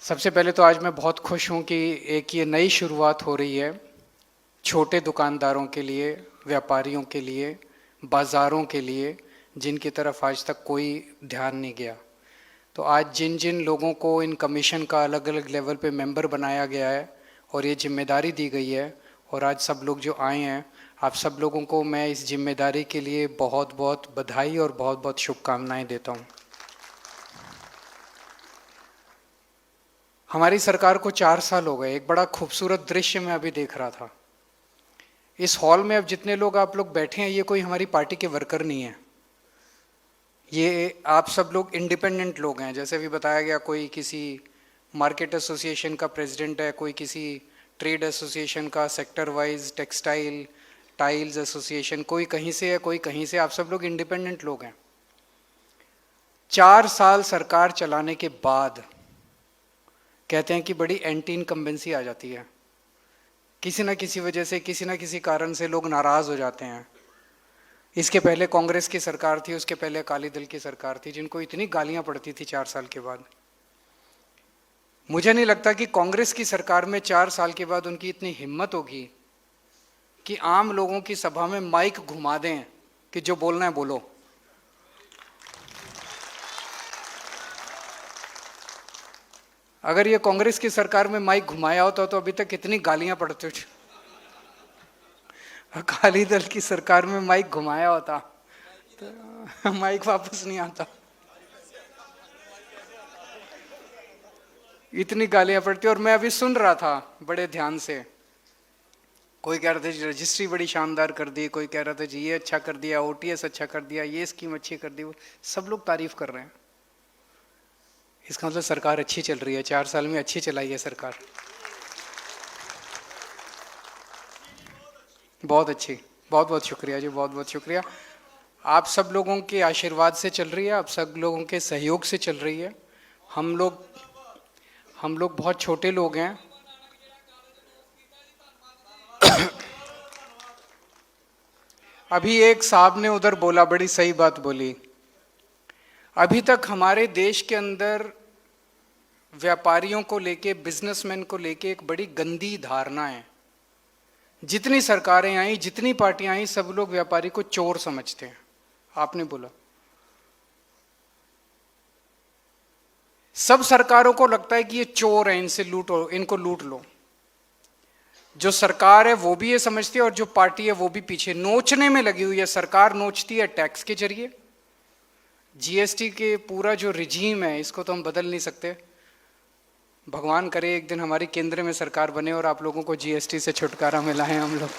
सबसे पहले तो आज मैं बहुत खुश हूँ कि एक ये नई शुरुआत हो रही है छोटे दुकानदारों के लिए, व्यापारियों के लिए, बाज़ारों के लिए, जिनकी तरफ आज तक कोई ध्यान नहीं गया। तो आज जिन जिन लोगों को इन कमीशन का अलग अलग लेवल पे मेंबर बनाया गया है और ये जिम्मेदारी दी गई है, और आज सब लोग जो आए हैं, आप सब लोगों को मैं इस जिम्मेदारी के लिए बहुत बहुत बधाई और बहुत बहुत शुभकामनाएं देता हूँ। हमारी सरकार को 4 साल हो गए। एक बड़ा खूबसूरत दृश्य मैं अभी देख रहा था। इस हॉल में अब जितने लोग आप लोग बैठे हैं, ये कोई हमारी पार्टी के वर्कर नहीं है। ये आप सब लोग इंडिपेंडेंट लोग हैं। जैसे भी बताया गया, कोई किसी मार्केट एसोसिएशन का प्रेसिडेंट है, कोई किसी ट्रेड एसोसिएशन का, sector wise textile tiles association, कोई कहीं से है, कोई कहीं से। आप सब लोग इंडिपेंडेंट लोग हैं। 4 साल सरकार चलाने के बाद कहते हैं कि बड़ी एंटी इनकम्बेंसी आ जाती है। किसी ना किसी वजह से, किसी ना किसी कारण से लोग नाराज हो जाते हैं। इसके पहले कांग्रेस की सरकार थी, उसके पहले अकाली दल की सरकार थी, जिनको इतनी गालियां पड़ती थी 4 साल के बाद। मुझे नहीं लगता कि कांग्रेस की सरकार में 4 साल के बाद उनकी इतनी हिम्मत होगी कि आम लोगों की सभा में माइक घुमा दें कि जो बोलना है बोलो। अगर ये कांग्रेस की सरकार में माइक घुमाया होता तो अभी तक कितनी गालियां पड़ती थी। अकाली दल की सरकार में माइक घुमाया होता तो माइक वापस नहीं आता। इतनी गालियां पड़ती। और मैं अभी सुन रहा था बड़े ध्यान से, कोई कह रहा था जी रजिस्ट्री बड़ी शानदार कर दी, कोई कह रहा था जी ये अच्छा कर दिया, ओटीएस अच्छा कर दिया, ये स्कीम अच्छी कर दी। वो सब लोग तारीफ कर रहे हैं। इसका मतलब सरकार अच्छी चल रही है। 4 साल में अच्छी चलाई है सरकार, बहुत अच्छी। बहुत बहुत शुक्रिया जी, बहुत बहुत शुक्रिया। आप सब लोगों के आशीर्वाद से चल रही है, आप सब लोगों के सहयोग से चल रही है। हम लोग बहुत छोटे लोग हैं। अभी एक साहब ने उधर बोला, बड़ी सही बात बोली। अभी तक हमारे देश के अंदर व्यापारियों को लेके, बिजनेसमैन को लेके एक बड़ी गंदी धारणा है। जितनी सरकारें आई, जितनी पार्टियां आई, सब लोग व्यापारी को चोर समझते हैं। आपने बोला, सब सरकारों को लगता है कि ये चोर हैं, इनसे लूटो, इनको लूट लो। जो सरकार है वो भी ये समझती है और जो पार्टी है वो भी पीछे नोचने में लगी हुई है। सरकार नोचती है टैक्स के जरिए। जीएसटी के पूरा जो रिजीम है, इसको तो हम बदल नहीं सकते। भगवान करे एक दिन हमारी केंद्र में सरकार बने और आप लोगों को जीएसटी से छुटकारा मिला है। हम लोग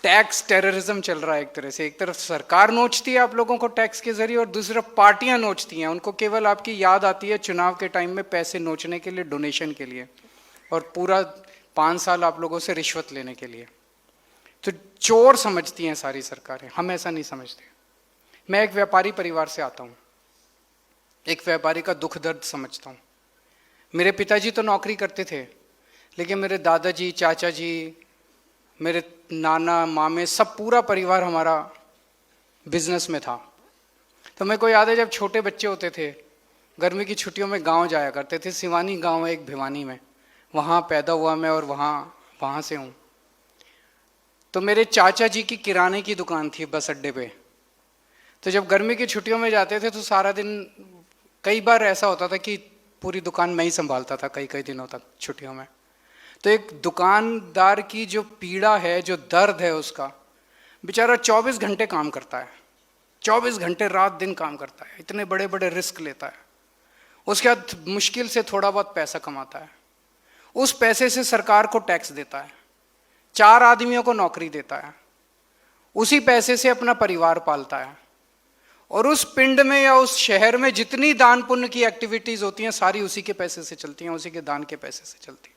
टैक्स टेररिज्म चल रहा है एक तरह से। एक तरफ सरकार नोचती है आप लोगों को टैक्स के जरिए, और दूसरी तरफ पार्टियां नोचती हैं। उनको केवल आपकी याद आती है चुनाव के टाइम में पैसे नोचने के लिए, डोनेशन के लिए, और पूरा 5 साल आप लोगों से रिश्वत लेने के लिए। तो चोर समझती हैं सारी सरकारें। हम ऐसा नहीं समझते। मैं एक व्यापारी परिवार से आता हूँ, एक व्यापारी का दुख दर्द समझता हूँ। मेरे पिताजी तो नौकरी करते थे, लेकिन मेरे दादाजी, चाचा जी, मेरे नाना, मामे, सब पूरा परिवार हमारा बिजनेस में था। तो मेरे को याद है जब छोटे बच्चे होते थे, गर्मी की छुट्टियों में गांव जाया करते थे। सिवानी गांव है एक, भिवानी में। वहाँ पैदा हुआ मैं और वहाँ से हूँ। तो मेरे चाचा जी की किराने की दुकान थी बस अड्डे पे। तो जब गर्मी की छुट्टियों में जाते थे तो सारा दिन, कई बार ऐसा होता था कि पूरी दुकान मैं ही संभालता था कई कई दिनों तक छुट्टियों में। तो एक दुकानदार की जो पीड़ा है, जो दर्द है उसका, बेचारा 24 घंटे काम करता है, 24 घंटे रात दिन काम करता है, इतने बड़े बड़े रिस्क लेता है। उसके बाद मुश्किल से थोड़ा बहुत पैसा कमाता है। उस पैसे से सरकार को टैक्स देता है, 4 आदमियों को नौकरी देता है, उसी पैसे से अपना परिवार पालता है। और उस पिंड में या उस शहर में जितनी दान पुण्य की एक्टिविटीज होती हैं, सारी उसी के पैसे से चलती हैं, उसी के दान के पैसे से चलती हैं।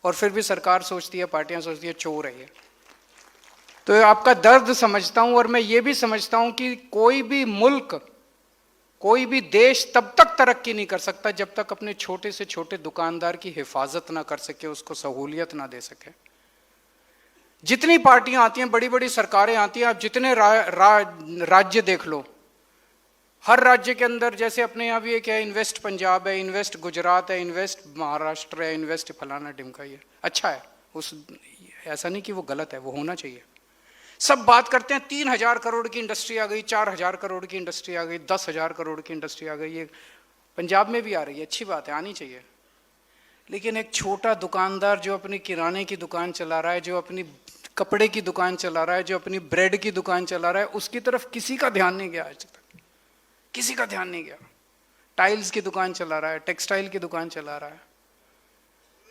और फिर भी सरकार सोचती है, पार्टियां सोचती है चोर है ये। तो आपका दर्द समझता हूं। और मैं ये भी समझता हूं कि कोई भी मुल्क, कोई भी देश तब तक तरक्की नहीं कर सकता जब तक अपने छोटे से छोटे दुकानदार की हिफाजत ना कर सके, उसको सहूलियत ना दे सके। जितनी पार्टियां आती हैं, बड़ी बड़ी सरकारें आती हैं, आप जितने राज्य देख लो, हर राज्य के अंदर, जैसे अपने यहाँ भी एक है इन्वेस्ट पंजाब है, इन्वेस्ट गुजरात है, इन्वेस्ट महाराष्ट्र है, इन्वेस्ट फलाना ढिमका, ये अच्छा है, उस ऐसा नहीं कि वो गलत है, वो होना चाहिए। सब बात करते हैं 3,000 करोड़ की इंडस्ट्री आ गई, 4,000 करोड़ की इंडस्ट्री आ गई, 10,000 करोड़ की इंडस्ट्री आ गई, ये पंजाब में भी आ रही है, अच्छी बात है, आनी चाहिए। लेकिन एक छोटा दुकानदार जो अपनी किराने की दुकान चला रहा है, जो अपनी कपड़े की दुकान चला रहा है, जो अपनी ब्रेड की दुकान चला रहा है, उसकी तरफ किसी का ध्यान नहीं गया आज तक, किसी का ध्यान नहीं गया। टाइल्स की दुकान चला रहा है, टेक्सटाइल की दुकान चला रहा है,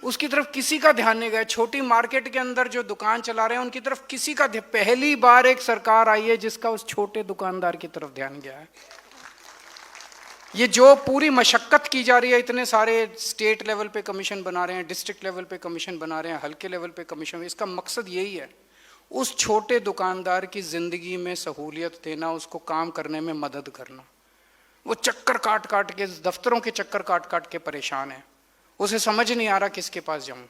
उसकी तरफ किसी का ध्यान नहीं गया। छोटी मार्केट के अंदर जो दुकान चला रहे हैं उनकी तरफ किसी का, पहली बार एक सरकार आई है जिसका उस छोटे दुकानदार की तरफ ध्यान गया है। ये जो पूरी मशक्कत की जा रही है, इतने सारे स्टेट लेवल पे कमीशन बना रहे हैं, डिस्ट्रिक्ट लेवल पे कमीशन बना रहे हैं, हल्के लेवल पे कमीशन, इसका मकसद यही है उस छोटे दुकानदार की जिंदगी में सहूलियत देना, उसको काम करने में मदद करना। वो चक्कर काट काट के, दफ्तरों के चक्कर काट काट के परेशान है, उसे समझ नहीं आ रहा किसके पास जाऊं,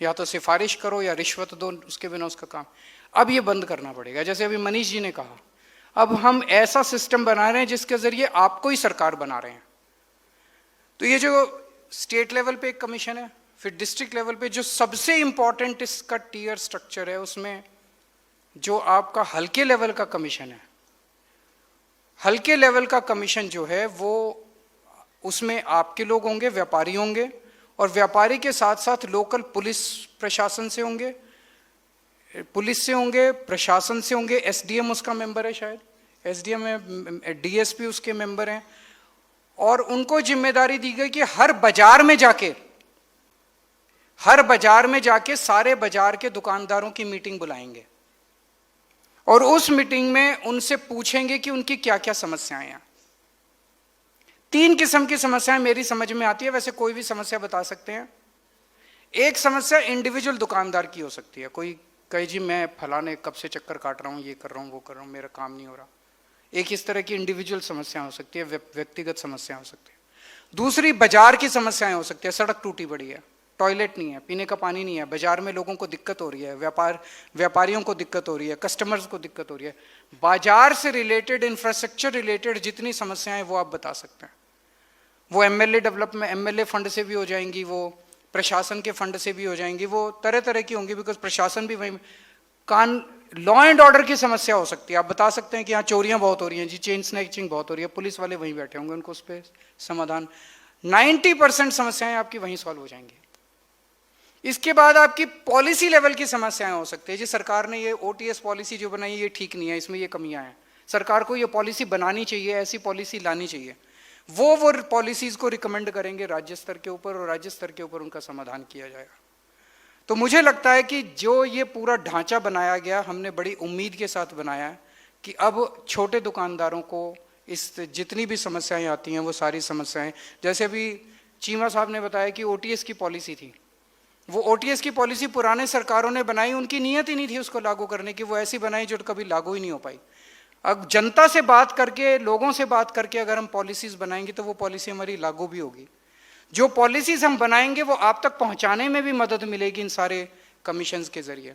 या तो सिफारिश करो या रिश्वत दो, उसके बिना उसका काम। अब ये बंद करना पड़ेगा। जैसे अभी मनीष जी ने कहा, अब हम ऐसा सिस्टम बना रहे हैं जिसके जरिए आपको ही सरकार बना रहे हैं। तो ये जो स्टेट लेवल पे एक कमीशन है, फिर डिस्ट्रिक्ट लेवल पे जो सबसे इंपॉर्टेंट इसका टीयर स्ट्रक्चर है, उसमें जो आपका हल्के लेवल का कमीशन है, हल्के लेवल का कमीशन जो है वो, उसमें आपके लोग होंगे, व्यापारी होंगे, और व्यापारी के साथ साथ लोकल पुलिस प्रशासन से होंगे, पुलिस से होंगे, प्रशासन से होंगे, एसडीएम उसका मेंबर है, शायद एसडीएम है, डीएसपी उसके मेंबर हैं, और उनको जिम्मेदारी दी गई कि हर बाजार में जाके सारे बाजार के दुकानदारों की मीटिंग बुलाएंगे और उस मीटिंग में उनसे पूछेंगे कि उनकी क्या क्या समस्याएं हैं। 3 किस्म की समस्याएं मेरी समझ में आती है, वैसे कोई भी समस्या बता सकते हैं। एक समस्या इंडिविजुअल दुकानदार की हो सकती है, कोई कहे जी मैं फलाने कब से चक्कर काट रहा हूं, ये कर रहा हूं, वो कर रहा हूं, मेरा काम नहीं हो रहा। एक इस तरह की इंडिविजुअल समस्या हो सकती है, व्यक्तिगत समस्या हो सकती है। दूसरी बाजार की समस्याएं हो सकती है, सड़क टूटी पड़ी है, टॉयलेट नहीं है, पीने का पानी नहीं है, बाजार में लोगों को दिक्कत हो रही है, व्यापारियों को दिक्कत हो रही है, कस्टमर्स को दिक्कत हो रही है। बाजार से रिलेटेड, इंफ्रास्ट्रक्चर रिलेटेड जितनी समस्याएं वो आप बता सकते हैं। वो एमएलए डेवलपमेंट, एमएलए फंड से भी हो जाएंगी, वो प्रशासन के फंड से भी हो जाएंगी, वो तरह तरह की होंगी, बिकॉज प्रशासन भी वहीं। लॉ एंड ऑर्डर की समस्या हो सकती है, आप बता सकते हैं कि यहाँ चोरियां बहुत हो रही हैं जी, चेन स्नैचिंग बहुत हो रही है, पुलिस वाले वहीं बैठे होंगे, उनको उस पर समाधान। 90% समस्याएं आपकी वहीं सॉल्व हो जाएंगी। इसके बाद आपकी पॉलिसी लेवल की समस्याएं हो सकती है जी, सरकार ने ये ओटीएस पॉलिसी जो बनाई ये ठीक नहीं है, इसमें ये कमियां हैं, सरकार को ये पॉलिसी बनानी चाहिए, ऐसी पॉलिसी लानी चाहिए। वो पॉलिसीज को रिकमेंड करेंगे राज्य स्तर के ऊपर, और राज्य स्तर के ऊपर उनका समाधान किया जाएगा। तो मुझे लगता है कि जो ये पूरा ढांचा बनाया गया, हमने बड़ी उम्मीद के साथ बनाया है कि अब छोटे दुकानदारों को इस जितनी भी समस्याएं आती हैं वो सारी समस्याएं, जैसे अभी चीमा साहब ने बताया कि ओटीएस की पॉलिसी थी, वो ओटीएस की पॉलिसी पुराने सरकारों ने बनाई, उनकी नीयत ही नहीं थी उसको लागू करने की, वो ऐसी बनाई जो कभी लागू ही नहीं हो पाई। अब जनता से बात करके, लोगों से बात करके अगर हम पॉलिसीज बनाएंगे तो वो पॉलिसी हमारी लागू भी होगी। जो पॉलिसीज हम बनाएंगे वो आप तक पहुंचाने में भी मदद मिलेगी इन सारे कमीशंस के जरिए।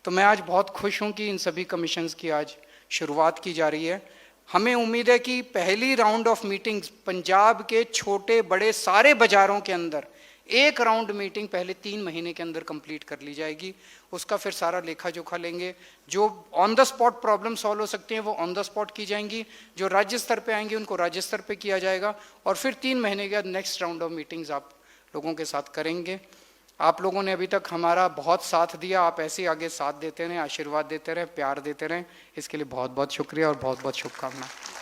तो मैं आज बहुत खुश हूं कि इन सभी कमीशंस की आज शुरुआत की जा रही है। हमें उम्मीद है कि पहली राउंड ऑफ मीटिंग्स पंजाब के छोटे बड़े सारे बाजारों के अंदर एक राउंड मीटिंग पहले 3 महीने के अंदर कंप्लीट कर ली जाएगी। उसका फिर सारा लेखा जोखा लेंगे, जो on the spot problem solve हो सकती हैं वो ऑन द स्पॉट की जाएंगी, जो राज्य स्तर पे आएंगी उनको राज्य स्तर पे किया जाएगा, और फिर 3 महीने के बाद नेक्स्ट राउंड ऑफ मीटिंग्स आप लोगों के साथ करेंगे। आप लोगों ने अभी तक हमारा बहुत साथ दिया, आप ऐसे ही आगे साथ देते रहें, आशीर्वाद देते रहें, प्यार देते रहें, इसके लिए बहुत बहुत शुक्रिया और बहुत बहुत शुभकामनाएं।